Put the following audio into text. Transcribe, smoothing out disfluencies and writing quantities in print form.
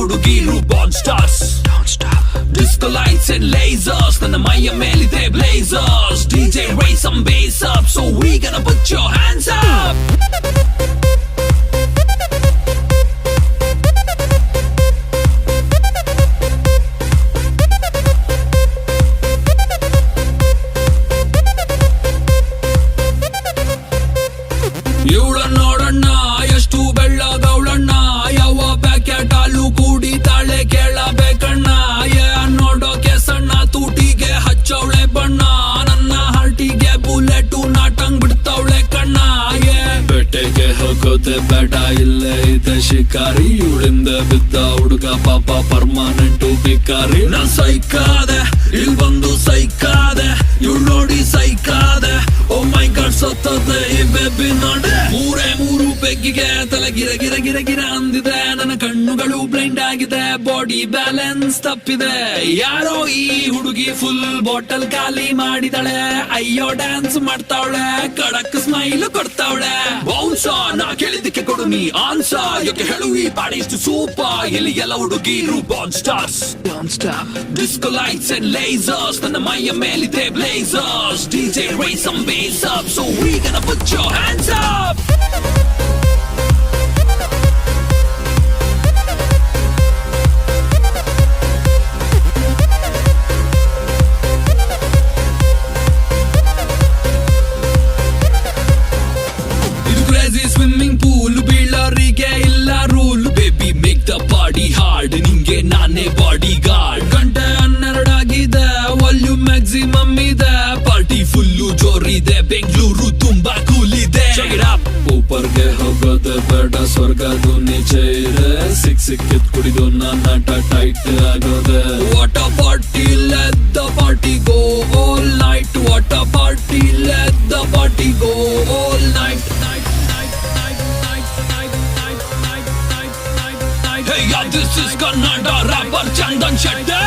ಹುಡುಗಿರು ಬಾನ್ stars. Disco lights and lasers, ನನ್ನ ಮೈಯ ಮೇಲಿದೆ blazers. DJ raise some bass up, so we gonna put your hands up. ಇವಳ ನೋಡಣ್ಣ ಎಷ್ಟು ಬೆಳ್ಳಗವಳಣ್ಣ, ಯಾವ ಪ್ಯಾಕೆಟ್ ಹಾಲು ಕುಡಿತಾಳೆ ಕೇಳಬೇಕಣ್ಣ. ನೋಡೋಕೆ ಸಣ್ಣ ತೂಟಿಗೆ ಹಚ್ಚವಳೆ ಬಣ್ಣ, ನನ್ನ ಹಾರ್ಟಿಗೆ ಬುಲೆಟು ನಾಟಂಗ್ ಬಿಡ್ತವಳೆ ಕಣ್ಣ. ಬೆಟ್ಟೆಗೆ ಹೋಗೋದೆ ಬೇಡ, ಇಲ್ಲೇ ಇದೆ ಶಿಕಾರಿ. ಇವಳಿಂದ ಬಿದ್ದ ಹುಡುಗ ಪಾಪ ಪರ್ಮನೆಂಟು ಭಿಕಾರಿ. ನಾನ್ ಸೈಕಾದೆ, ಇಲ್ ಬಂದು ಸೈಕಾದೆ, ಇವಳು ನೋಡಿ ಸೈಕಾದೆ. ಓ ಮೈ ಗಾಡ್ ಸತ್ತದೆ ಈ ಬೇಬಿ ನೋಡೆ. ಮೂರು ಬೆಗ್ಗಿಗೆ ತಲೆ ಗಿರ ಗಿರ ಗಿರ ಗಿರ ಅಂದಿದೆ. ನನ್ನ ಕಣ್ಣುಗಳು ಬ್ಲೈಂಡ್ ಆಗಿದೆ, ಬಾಡಿ ಬ್ಯಾಲೆನ್ಸ್ ತಪ್ಪಿದೆ. ಯಾರೋ ಈ ಹುಡುಗಿ ಫುಲ್ ಬಾಟಲ್ ಖಾಲಿ ಮಾಡಿದಳೆ. ಅಯ್ಯೋ ಡ್ಯಾನ್ಸ್ ಮಾಡ್ತಾವಳೆ, ಕಡಕ್ ಸ್ಮೈಲ್ ಕೊಡ್ತಾವಳೆ. ಬೌನ್ಸ ನಾ ಕೇಳಿದಕ್ಕೆ ಕೊಡು ನೀ ಆನ್ಸ, ಯಾಕೆ ಹೇಳು ಈ ಬಾಡಿ ಇಷ್ಟು ಸೂಪರ್. ಇಲ್ಲಿ ಎಲ್ಲ ಹುಡುಗಿರು ಬಾನ್ stars. Disco lights and lasers, ನನ್ನ ಮೈಯ ಮೇಲಿದೆ blazers. DJ raise some bass up, so we gonna put your hands up. ಇದು crazy swimming pool, ಬೀಳೋರಿಗೆ ಇಲ್ಲ rule. Baby make the party hard, ನಿಂಗೆ ನಾನೇ ಬಾಡಿ ಗಾರ್ಡ್. ಗಂಟೆ 12 ಆಗಿದೆ, ವಾಲ್ಯೂಮ್ ಮ್ಯಾಕ್ಸಿಮಮ್ ಇದೆ. ಪಾರ್ಟಿ ಫುಲ್ಲು ಜೋರಿದೆ, ಬೆಂಗಳೂರು ತುಂಬಾ ಕೂಲ್ ಇದೆ. ಊಪರ್ಗೆ ಹೋಗೋದೆ ಬೇಡ, ಸ್ವರ್ಗದು ನೀಚೆ ಇದೆ. ಸಿಕ್ಕಿದ್ ಕುಡಿದು ನಾನಾಟ ಟೈಟ್ ಆಗೋದೆ. What a party, let the party go all night. What a party, let the party go all night. Hey, yeah, this is Kannada rapper Chandan Shetty.